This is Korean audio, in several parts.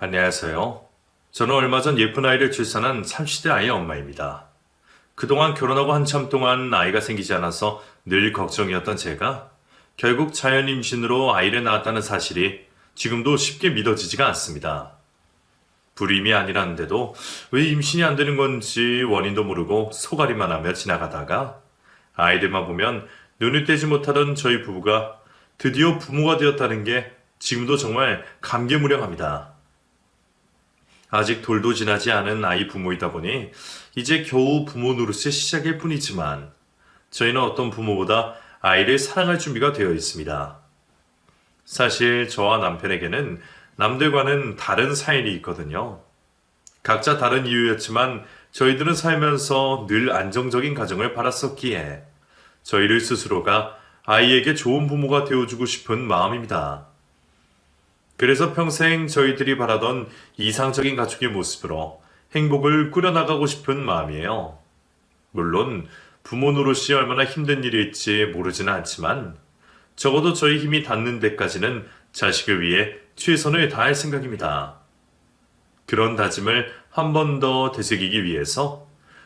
안녕하세요. 저는 얼마 전 예쁜 아이를 출산한 30대 아이의 엄마입니다. 그동안 결혼하고 한참 동안 아이가 생기지 않아서 늘 걱정이었던 제가 결국 자연 임신으로 아이를 낳았다는 사실이 지금도 쉽게 믿어지지가 않습니다. 불임이 아니라는데도 왜 임신이 안 되는 건지 원인도 모르고 소가리만 하며 지나가다가 아이들만 보면 눈을 떼지 못하던 저희 부부가 드디어 부모가 되었다는 게 지금도 정말 감개무량합니다. 아직 돌도 지나지 않은 아이 부모이다 보니 이제 겨우 부모 노릇의 시작일 뿐이지만 저희는 어떤 부모보다 아이를 사랑할 준비가 되어 있습니다. 사실 저와 남편에게는 남들과는 다른 사연이 있거든요. 각자 다른 이유였지만 저희들은 살면서 늘 안정적인 가정을 바랐었기에 저희를 스스로가 아이에게 좋은 부모가 되어주고 싶은 마음입니다. 그래서 평생 저희들이 바라던 이상적인 가족의 모습으로 행복을 꾸려나가고 싶은 마음이에요. 물론 부모 노릇이 얼마나 힘든 일일지 모르지는 않지만 적어도 저희 힘이 닿는 데까지는 자식을 위해 최선을 다할 생각입니다. 그런 다짐을 한 번 더 되새기기 위해서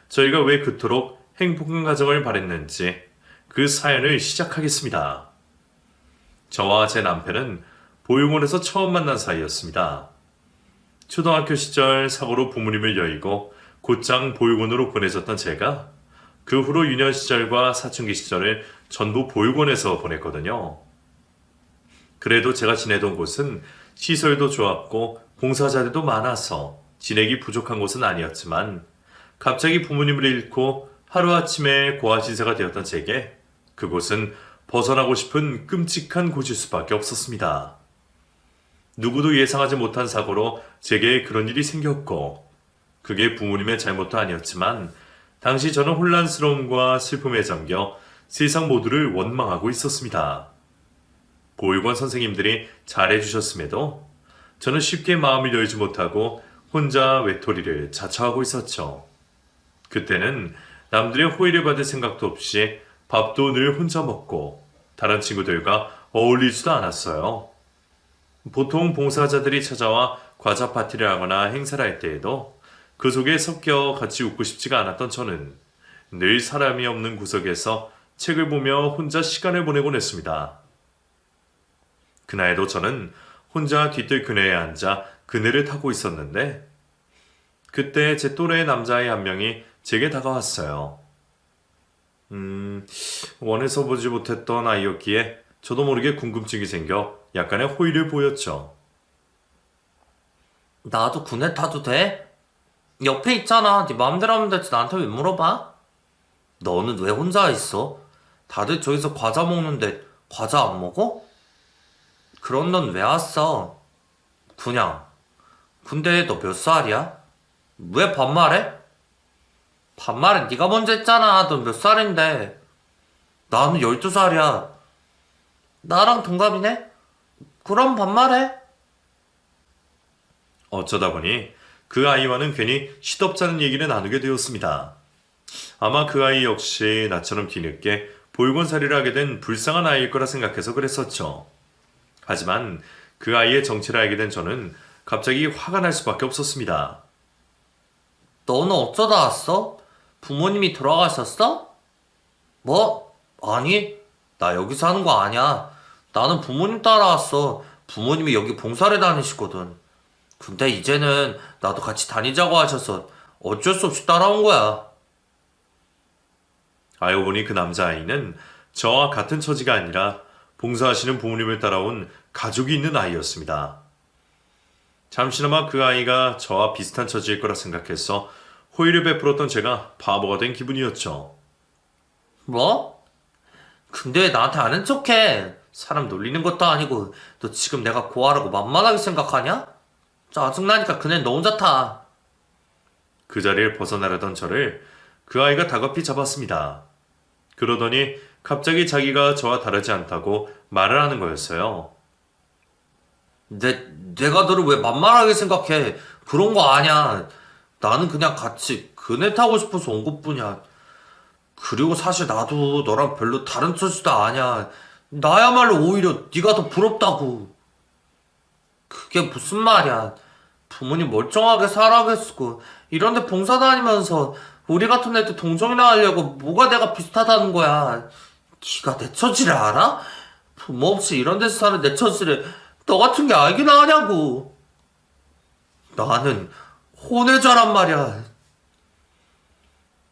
저희가 왜 그토록 행복한 가정을 바랬는지 그 사연을 시작하겠습니다. 저와 제 남편은 보육원에서 처음 만난 사이였습니다. 초등학교 시절 사고로 부모님을 여의고 곧장 보육원으로 보내졌던 제가 그 후로 유년 시절과 사춘기 시절을 전부 보육원에서 보냈거든요. 그래도 제가 지내던 곳은 시설도 좋았고 봉사자들도 많아서 지내기 부족한 곳은 아니었지만 갑자기 부모님을 잃고 하루아침에 고아 신세가 되었던 제게 그곳은 벗어나고 싶은 끔찍한 곳일 수밖에 없었습니다. 누구도 예상하지 못한 사고로 제게 그런 일이 생겼고 그게 부모님의 잘못도 아니었지만 당시 저는 혼란스러움과 슬픔에 잠겨 세상 모두를 원망하고 있었습니다. 보육원 선생님들이 잘해주셨음에도 저는 쉽게 마음을 열지 못하고 혼자 외톨이를 자처하고 있었죠. 그때는 남들의 호의를 받을 생각도 없이 밥도 늘 혼자 먹고 다른 친구들과 어울리지도 않았어요. 보통 봉사자들이 찾아와 과자 파티를 하거나 행사를 할 때에도 그 속에 섞여 같이 웃고 싶지가 않았던 저는 늘 사람이 없는 구석에서 책을 보며 혼자 시간을 보내곤 했습니다. 그날도 저는 혼자 뒤뜰 그네에 앉아 그네를 타고 있었는데 그때 제 또래의 남자아이 한 명이 제게 다가왔어요. 원해서 보지 못했던 아이였기에 저도 모르게 궁금증이 생겨 약간의 호의를 보였죠. 나도 군에 타도 돼? 옆에 있잖아. 네 마음대로 하면 되지. 나한테 왜 물어봐? 너는 왜 혼자 있어? 다들 저기서 과자 먹는데 과자 안 먹어? 그럼 넌 왜 왔어? 그냥. 근데 너 몇 살이야? 왜 반말해? 반말은 네가 먼저 했잖아. 넌 몇 살인데? 나는 12살이야. 나랑 동갑이네? 그럼 반말해. 어쩌다 보니 그 아이와는 괜히 시덥잖은 얘기를 나누게 되었습니다. 아마 그 아이 역시 나처럼 뒤늦게 보육원살이를 하게 된 불쌍한 아이일 거라 생각해서 그랬었죠. 하지만 그 아이의 정체를 알게 된 저는 갑자기 화가 날 수밖에 없었습니다. 너는 어쩌다 왔어? 부모님이 돌아가셨어? 뭐? 아니, 나 여기 사는 거 아니야. 나는 부모님 따라왔어. 부모님이 여기 봉사를 다니시거든. 근데 이제는 나도 같이 다니자고 하셔서 어쩔 수 없이 따라온 거야. 알고 보니 그 남자아이는 저와 같은 처지가 아니라 봉사하시는 부모님을 따라온 가족이 있는 아이였습니다. 잠시나마 그 아이가 저와 비슷한 처지일 거라 생각해서 호의를 베풀었던 제가 바보가 된 기분이었죠. 뭐? 근데 왜 나한테 아는 척해? 사람 놀리는 것도 아니고 너 지금 내가 고아라고 만만하게 생각하냐? 짜증나니까 그냥 너 혼자 타. 그 자리를 벗어나려던 저를 그 아이가 다급히 잡았습니다. 그러더니 갑자기 자기가 저와 다르지 않다고 말을 하는 거였어요. 내가 너를 왜 만만하게 생각해? 그런 거 아니야. 나는 그냥 같이 그네 타고 싶어서 온 것뿐이야. 그리고 사실 나도 너랑 별로 다른 처지도 아니야. 나야말로 오히려 네가 더 부럽다고. 그게 무슨 말이야. 부모님 멀쩡하게 살아계시고 이런데 봉사 다니면서 우리 같은 애들 동정이나 하려고 뭐가 내가 비슷하다는 거야. 네가 내 처지를 알아? 부모 없이 이런 데서 사는 내 처지를 너 같은 게 알기나 하냐고. 나는 혼외자란 말이야.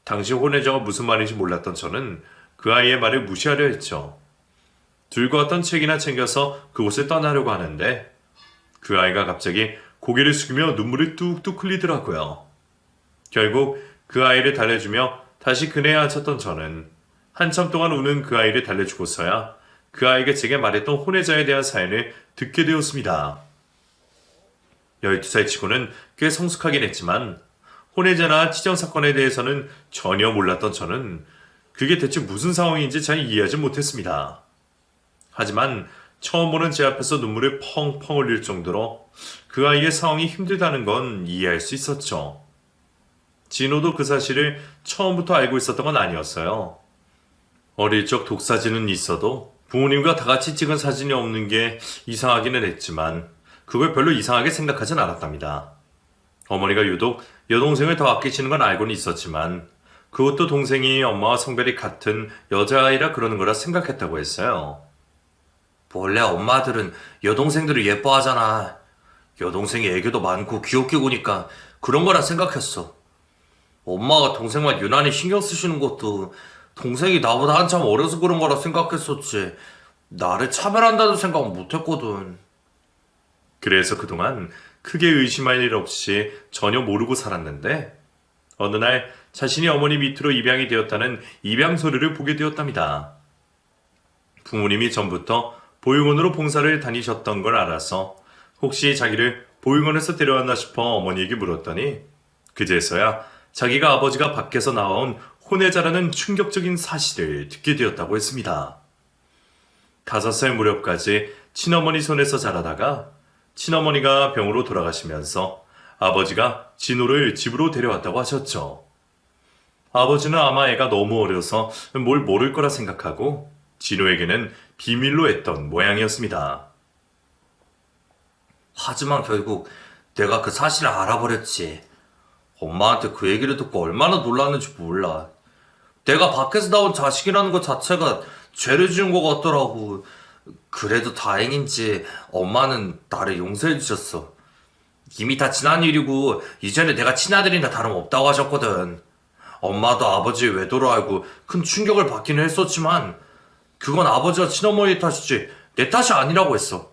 당시 혼외자가 무슨 말인지 몰랐던 저는 그 아이의 말을 무시하려 했죠. 들고 왔던 책이나 챙겨서 그곳을 떠나려고 하는데 그 아이가 갑자기 고개를 숙이며 눈물을 뚝뚝 흘리더라고요. 결국 그 아이를 달래주며 다시 그네에 앉혔던 저는 한참 동안 우는 그 아이를 달래주고서야 그 아이가 제게 말했던 혼외자에 대한 사연을 듣게 되었습니다. 12살 치고는 꽤 성숙하긴 했지만 혼외자나 치정 사건에 대해서는 전혀 몰랐던 저는 그게 대체 무슨 상황인지 잘 이해하지 못했습니다. 하지만 처음 보는 제 앞에서 눈물을 펑펑 흘릴 정도로 그 아이의 상황이 힘들다는 건 이해할 수 있었죠. 진호도 그 사실을 처음부터 알고 있었던 건 아니었어요. 어릴 적 독사진은 있어도 부모님과 다 같이 찍은 사진이 없는 게 이상하기는 했지만 그걸 별로 이상하게 생각하진 않았답니다. 어머니가 유독 여동생을 더 아끼시는 건 알고는 있었지만 그것도 동생이 엄마와 성별이 같은 여자아이라 그러는 거라 생각했다고 했어요. 원래 엄마들은 여동생들을 예뻐하잖아. 여동생이 애교도 많고 귀엽게 구니까 그런 거라 생각했어. 엄마가 동생만 유난히 신경 쓰시는 것도 동생이 나보다 한참 어려서 그런 거라 생각했었지. 나를 차별한다는 생각은 못했거든. 그래서 그동안 크게 의심할 일 없이 전혀 모르고 살았는데 어느 날 자신이 어머니 밑으로 입양이 되었다는 입양 서류를 보게 되었답니다. 부모님이 전부터 보육원으로 봉사를 다니셨던 걸 알아서 혹시 자기를 보육원에서 데려왔나 싶어 어머니에게 물었더니 그제서야 자기가 아버지가 밖에서 나온 혼외자라는 충격적인 사실을 듣게 되었다고 했습니다. 5살 무렵까지 친어머니 손에서 자라다가 친어머니가 병으로 돌아가시면서 아버지가 진호를 집으로 데려왔다고 하셨죠. 아버지는 아마 애가 너무 어려서 뭘 모를 거라 생각하고 진호에게는 비밀로 했던 모양이었습니다. 하지만 결국 내가 그 사실을 알아버렸지. 엄마한테 그 얘기를 듣고 얼마나 놀랐는지 몰라. 내가 밖에서 나온 자식이라는 것 자체가 죄를 지은 것 같더라고. 그래도 다행인지 엄마는 나를 용서해 주셨어. 이미 다 지난 일이고 이전에 내가 친아들이나 다름없다고 하셨거든. 엄마도 아버지의 외도를 알고 큰 충격을 받기는 했었지만 그건 아버지와 친어머니 탓이지 내 탓이 아니라고 했어.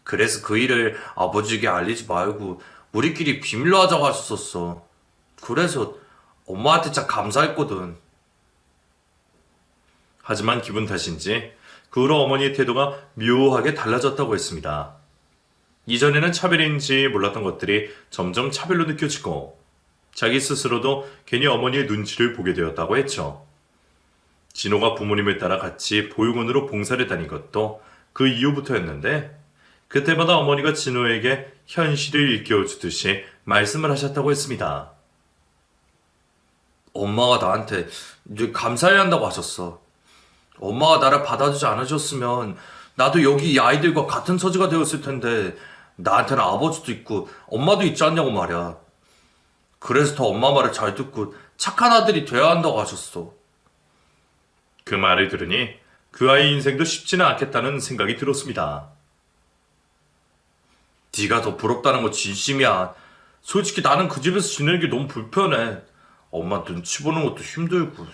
그래서 그 일을 아버지에게 알리지 말고 우리끼리 비밀로 하자고 하셨었어. 그래서 엄마한테 참 감사했거든. 하지만 기분 탓인지 그 후로 어머니의 태도가 묘하게 달라졌다고 했습니다. 이전에는 차별인지 몰랐던 것들이 점점 차별로 느껴지고 자기 스스로도 괜히 어머니의 눈치를 보게 되었다고 했죠. 진호가 부모님을 따라 같이 보육원으로 봉사를 다닌 것도 그 이후부터였는데 그때마다 어머니가 진호에게 현실을 일깨워주듯이 말씀을 하셨다고 했습니다. 엄마가 나한테 이제 감사해야 한다고 하셨어. 엄마가 나를 받아주지 않으셨으면 나도 여기 이 아이들과 같은 처지가 되었을 텐데 나한테는 아버지도 있고 엄마도 있지 않냐고 말이야. 그래서 더 엄마 말을 잘 듣고 착한 아들이 돼야 한다고 하셨어. 그 말을 들으니 그 아이 인생도 쉽지는 않겠다는 생각이 들었습니다. 네가 더 부럽다는 거 진심이야. 솔직히 나는 그 집에서 지내는 게 너무 불편해. 엄마 눈치 보는 것도 힘들고.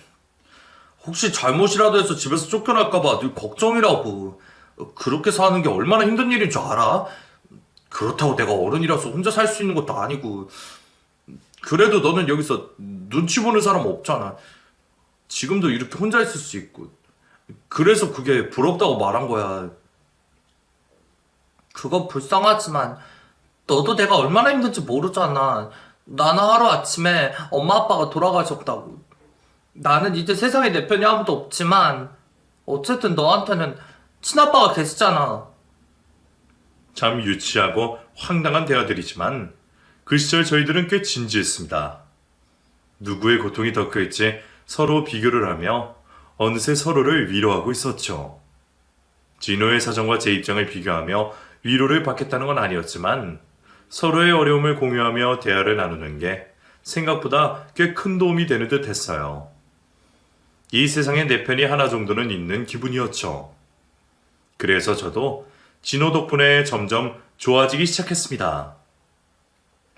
혹시 잘못이라도 해서 집에서 쫓겨날까봐 늘 걱정이라고. 그렇게 사는 게 얼마나 힘든 일인 줄 알아? 그렇다고 내가 어른이라서 혼자 살 수 있는 것도 아니고. 그래도 너는 여기서 눈치 보는 사람 없잖아. 지금도 이렇게 혼자 있을 수 있고. 그래서 그게 부럽다고 말한 거야. 그건 불쌍하지만 너도 내가 얼마나 힘든지 모르잖아. 나는 하루아침에 엄마 아빠가 돌아가셨다고. 나는 이제 세상에 내 편이 아무도 없지만 어쨌든 너한테는 친아빠가 계시잖아. 참 유치하고 황당한 대화들이지만 그 시절 저희들은 꽤 진지했습니다. 누구의 고통이 더 클지 서로 비교를 하며 어느새 서로를 위로하고 있었죠. 진호의 사정과 제 입장을 비교하며 위로를 받겠다는 건 아니었지만 서로의 어려움을 공유하며 대화를 나누는 게 생각보다 꽤 큰 도움이 되는 듯 했어요. 이 세상에 내 편이 하나 정도는 있는 기분이었죠. 그래서 저도 진호 덕분에 점점 좋아지기 시작했습니다.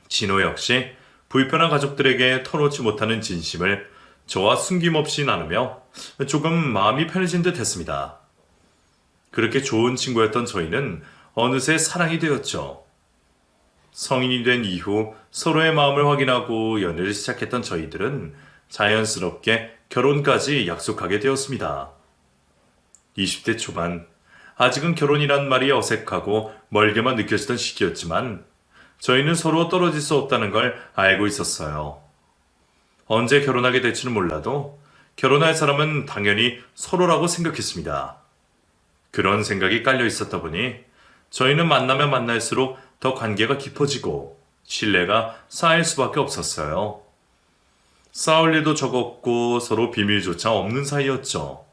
진호 역시 불편한 가족들에게 털어놓지 못하는 진심을 저와 숨김없이 나누며 조금 마음이 편해진 듯 했습니다. 그렇게 좋은 친구였던 저희는 어느새 사랑이 되었죠. 성인이 된 이후 서로의 마음을 확인하고 연애를 시작했던 저희들은 자연스럽게 결혼까지 약속하게 되었습니다. 20대 초반, 아직은 결혼이란 말이 어색하고 멀게만 느껴지던 시기였지만 저희는 서로 떨어질 수 없다는 걸 알고 있었어요. 언제 결혼하게 될지는 몰라도 결혼할 사람은 당연히 서로라고 생각했습니다. 그런 생각이 깔려 있었다 보니 저희는 만나면 만날수록 더 관계가 깊어지고 신뢰가 쌓일 수밖에 없었어요. 싸울 일도 적었고 서로 비밀조차 없는 사이였죠.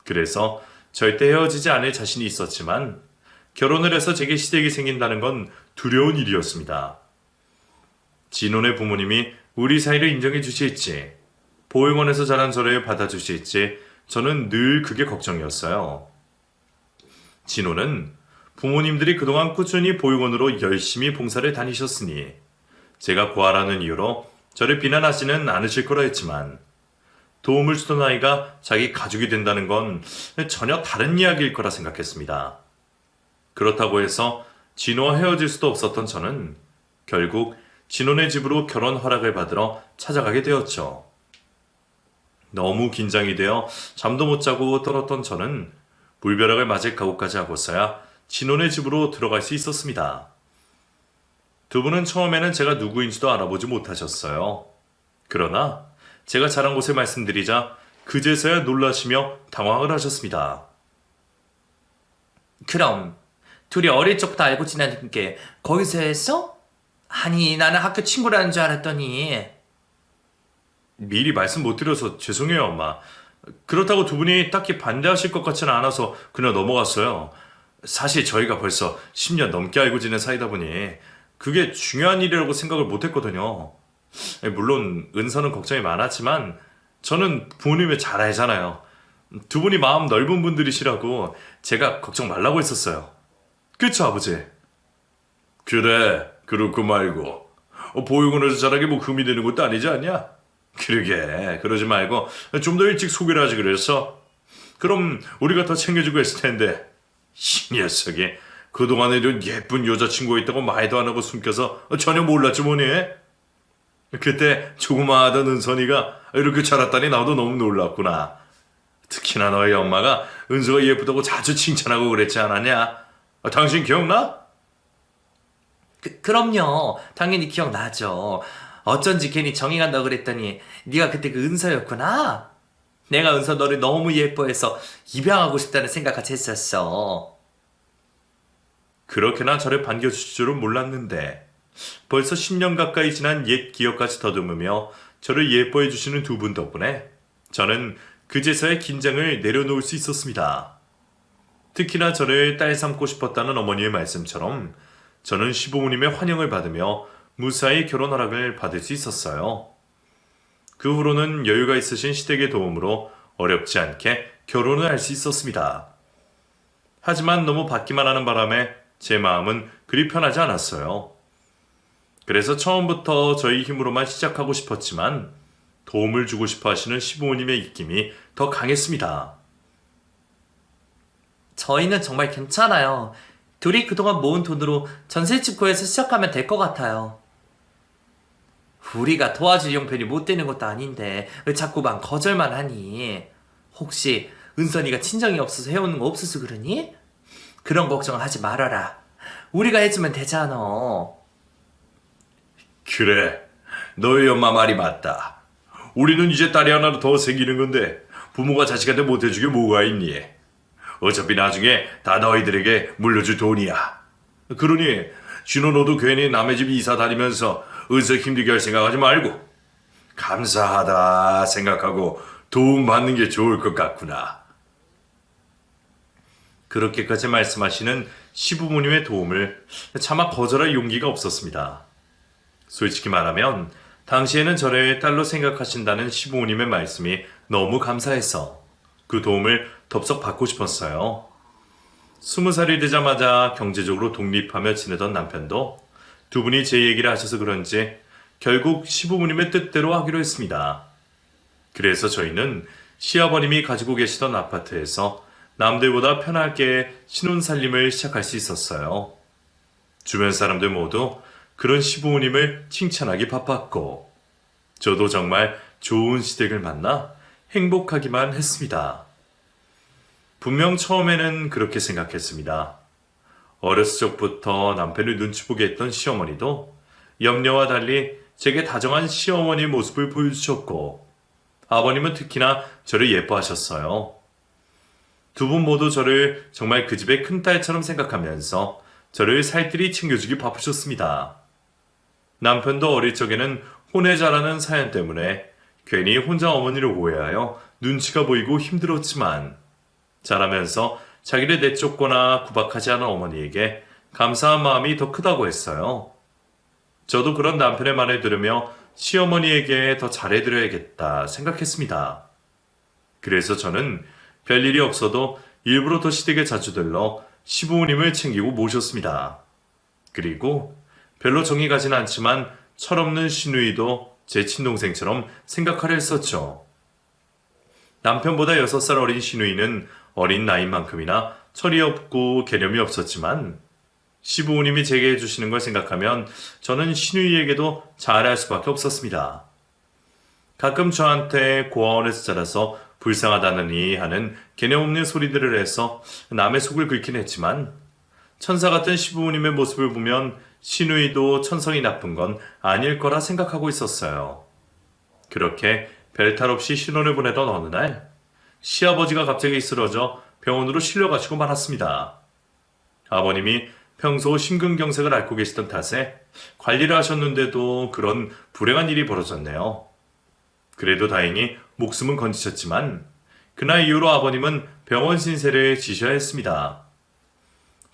그래서 절대 헤어지지 않을 자신이 있었지만 결혼을 해서 제게 시댁이 생긴다는 건 두려운 일이었습니다. 진혼의 부모님이 우리 사이를 인정해 주실지, 보육원에서 자란 저를 받아주실지 저는 늘 그게 걱정이었어요. 진호는 부모님들이 그동안 꾸준히 보육원으로 열심히 봉사를 다니셨으니 제가 구하라는 이유로 저를 비난하지는 않으실 거라 했지만 도움을 주던 아이가 자기 가족이 된다는 건 전혀 다른 이야기일 거라 생각했습니다. 그렇다고 해서 진호와 헤어질 수도 없었던 저는 결국 진호네 집으로 결혼 허락을 받으러 찾아가게 되었죠. 너무 긴장이 되어 잠도 못 자고 떨었던 저는 물벼락을 맞을 각오까지 하고서야 진호네 집으로 들어갈 수 있었습니다. 두 분은 처음에는 제가 누구인지도 알아보지 못하셨어요. 그러나 제가 자란 곳을 말씀드리자 그제서야 놀라시며 당황을 하셨습니다. 그럼 둘이 어릴 적부터 알고 지내는 게 거기서 했어? 아니 나는 학교 친구라는 줄 알았더니. 미리 말씀 못 드려서 죄송해요, 엄마. 그렇다고 두 분이 딱히 반대하실 것 같지는 않아서 그냥 넘어갔어요. 사실 저희가 벌써 10년 넘게 알고 지낸 사이다 보니 그게 중요한 일이라고 생각을 못 했거든요. 물론 은서는 걱정이 많았지만 저는 부모님을 잘 알잖아요. 두 분이 마음 넓은 분들이시라고 제가 걱정 말라고 했었어요. 그쵸, 아버지? 그래, 그렇고 말고. 보육원에서 자라게 뭐 금이 되는 것도 아니지 않냐? 그러게, 그러지 말고 좀 더 일찍 소개를 하지 그랬어? 그럼 우리가 더 챙겨주고 했을 텐데. 이 녀석이 그동안에도 예쁜 여자친구가 있다고 말도 안 하고 숨겨서 전혀 몰랐지 뭐니? 그때 조그마하던 은선이가 이렇게 자랐다니 나도 너무 놀랐구나. 특히나 너희 엄마가 은서가 예쁘다고 자주 칭찬하고 그랬지 않았냐? 당신 기억나? 그럼요. 당연히 기억나죠. 어쩐지 괜히 정이 간다고 그랬더니 네가 그때 그 은서였구나. 내가 은서 너를 너무 예뻐해서 입양하고 싶다는 생각까지 했었어. 그렇게나 저를 반겨주실 줄은 몰랐는데 벌써 10년 가까이 지난 옛 기억까지 더듬으며 저를 예뻐해 주시는 두 분 덕분에 저는 그제서야 긴장을 내려놓을 수 있었습니다. 특히나 저를 딸 삼고 싶었다는 어머니의 말씀처럼 저는 시부모님의 환영을 받으며 무사히 결혼 허락을 받을 수 있었어요. 그 후로는 여유가 있으신 시댁의 도움으로 어렵지 않게 결혼을 할 수 있었습니다. 하지만 너무 받기만 하는 바람에 제 마음은 그리 편하지 않았어요. 그래서 처음부터 저희 힘으로만 시작하고 싶었지만 도움을 주고 싶어 하시는 시부모님의 입김이 더 강했습니다. 저희는 정말 괜찮아요. 둘이 그동안 모은 돈으로 전셋집 구해서 시작하면 될 것 같아요. 우리가 도와줄 형편이 못 되는 것도 아닌데 왜 자꾸만 거절만 하니? 혹시 은선이가 친정이 없어서 해오는 거 없어서 그러니? 그런 걱정을 하지 말아라. 우리가 해주면 되잖아. 그래, 너희 엄마 말이 맞다. 우리는 이제 딸이 하나 더 생기는 건데 부모가 자식한테 못해주게 뭐가 있니? 어차피 나중에 다 너희들에게 물려줄 돈이야. 그러니 진호 너도 괜히 남의 집 이사 다니면서 은서 힘들게 할 생각하지 말고 감사하다 생각하고 도움 받는 게 좋을 것 같구나. 그렇게까지 말씀하시는 시부모님의 도움을 차마 거절할 용기가 없었습니다. 솔직히 말하면 당시에는 저를 딸로 생각하신다는 시부모님의 말씀이 너무 감사해서 그 도움을 덥석 받고 싶었어요. 20살이 되자마자 경제적으로 독립하며 지내던 남편도 두 분이 제 얘기를 하셔서 그런지 결국 시부모님의 뜻대로 하기로 했습니다. 그래서 저희는 시아버님이 가지고 계시던 아파트에서 남들보다 편하게 신혼살림을 시작할 수 있었어요. 주변 사람들 모두 그런 시부모님을 칭찬하기 바빴고 저도 정말 좋은 시댁을 만나 행복하기만 했습니다. 분명 처음에는 그렇게 생각했습니다. 어렸을 적부터 남편을 눈치 보게 했던 시어머니도 염려와 달리 제게 다정한 시어머니의 모습을 보여주셨고 아버님은 특히나 저를 예뻐하셨어요. 두 분 모두 저를 정말 그 집의 큰딸처럼 생각하면서 저를 살뜰히 챙겨주기 바쁘셨습니다. 남편도 어릴 적에는 혼외자라는 사연 때문에 괜히 혼자 어머니를 오해하여 눈치가 보이고 힘들었지만 자라면서 자기를 내쫓거나 구박하지 않은 어머니에게 감사한 마음이 더 크다고 했어요. 저도 그런 남편의 말을 들으며 시어머니에게 더 잘해드려야겠다 생각했습니다. 그래서 저는 별일이 없어도 일부러 더 시댁에 자주 들러 시부모님을 챙기고 모셨습니다. 그리고 별로 정이 가진 않지만 철없는 시누이도 제 친동생처럼 생각하려 했었죠. 남편보다 6살 어린 시누이는 어린 나이인 만큼이나 철이 없고 개념이 없었지만 시부모님이 제게 해주시는 걸 생각하면 저는 시누이에게도 잘할 수밖에 없었습니다. 가끔 저한테 고아원에서 자라서 불쌍하다느니 하는 개념 없는 소리들을 해서 남의 속을 긁긴 했지만 천사 같은 시부모님의 모습을 보면 시누이도 천성이 나쁜 건 아닐 거라 생각하고 있었어요. 그렇게 별탈 없이 신혼을 보내던 어느 날 시아버지가 갑자기 쓰러져 병원으로 실려가시고 말았습니다. 아버님이 평소 심근경색을 앓고 계시던 탓에 관리를 하셨는데도 그런 불행한 일이 벌어졌네요. 그래도 다행히 목숨은 건지셨지만 그날 이후로 아버님은 병원 신세를 지셔야 했습니다.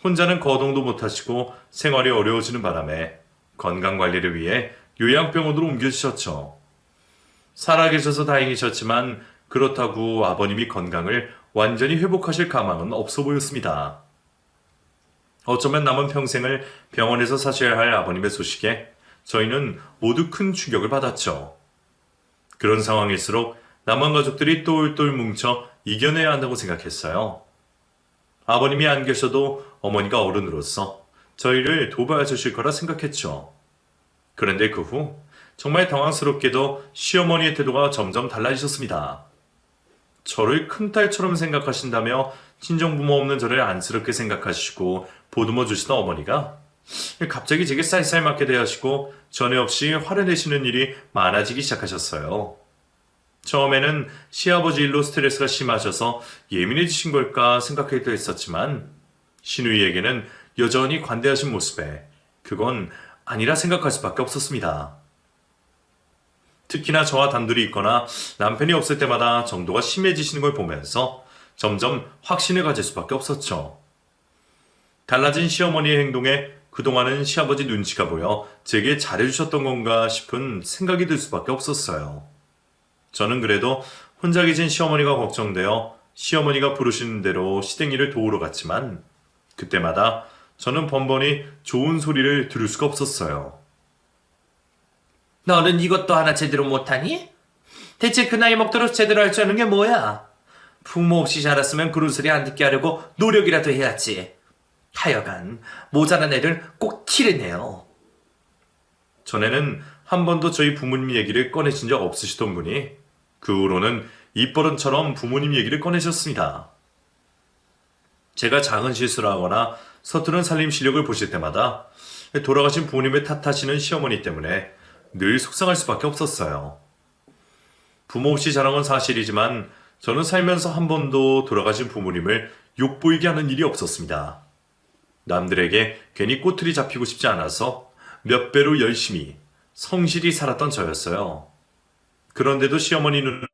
혼자는 거동도 못하시고 생활이 어려워지는 바람에 건강관리를 위해 요양병원으로 옮겨주셨죠. 살아계셔서 다행이셨지만 그렇다고 아버님이 건강을 완전히 회복하실 가망은 없어 보였습니다. 어쩌면 남은 평생을 병원에서 사셔야 할 아버님의 소식에 저희는 모두 큰 충격을 받았죠. 그런 상황일수록 남은 가족들이 똘똘 뭉쳐 이겨내야 한다고 생각했어요. 아버님이 안 계셔도 어머니가 어른으로서 저희를 돌봐주실 거라 생각했죠. 그런데 그 후 정말 당황스럽게도 시어머니의 태도가 점점 달라지셨습니다. 저를 큰딸처럼 생각하신다며 친정부모 없는 저를 안쓰럽게 생각하시고 보듬어 주시던 어머니가 갑자기 제게 쌀쌀맞게 대하시고 전에 없이 화를 내시는 일이 많아지기 시작하셨어요. 처음에는 시아버지 일로 스트레스가 심하셔서 예민해지신 걸까 생각하기도 했었지만 시누이에게는 여전히 관대하신 모습에 그건 아니라 생각할 수밖에 없었습니다. 특히나 저와 단둘이 있거나 남편이 없을 때마다 정도가 심해지시는 걸 보면서 점점 확신을 가질 수밖에 없었죠. 달라진 시어머니의 행동에 그동안은 시아버지 눈치가 보여 제게 잘해주셨던 건가 싶은 생각이 들 수밖에 없었어요. 저는 그래도 혼자 계신 시어머니가 걱정되어 시어머니가 부르시는 대로 시댁 일을 도우러 갔지만 그때마다 저는 번번이 좋은 소리를 들을 수가 없었어요. 너는 이것도 하나 제대로 못하니? 대체 그 나이 먹도록 제대로 할 줄 아는 게 뭐야? 부모 없이 자랐으면 그런 소리 안 듣게 하려고 노력이라도 해야지. 하여간 모자란 애를 꼭 키르네요. 전에는 한 번도 저희 부모님 얘기를 꺼내신 적 없으시던 분이 그 후로는 입버릇처럼 부모님 얘기를 꺼내셨습니다. 제가 작은 실수를 하거나 서투른 살림 실력을 보실 때마다 돌아가신 부모님을 탓하시는 시어머니 때문에 늘 속상할 수밖에 없었어요. 부모 없이 자란 건 사실이지만 저는 살면서 한 번도 돌아가신 부모님을 욕보이게 하는 일이 없었습니다. 남들에게 괜히 꼬투리 잡히고 싶지 않아서 몇 배로 열심히 성실히 살았던 저였어요. 그런데도 시어머니 눈에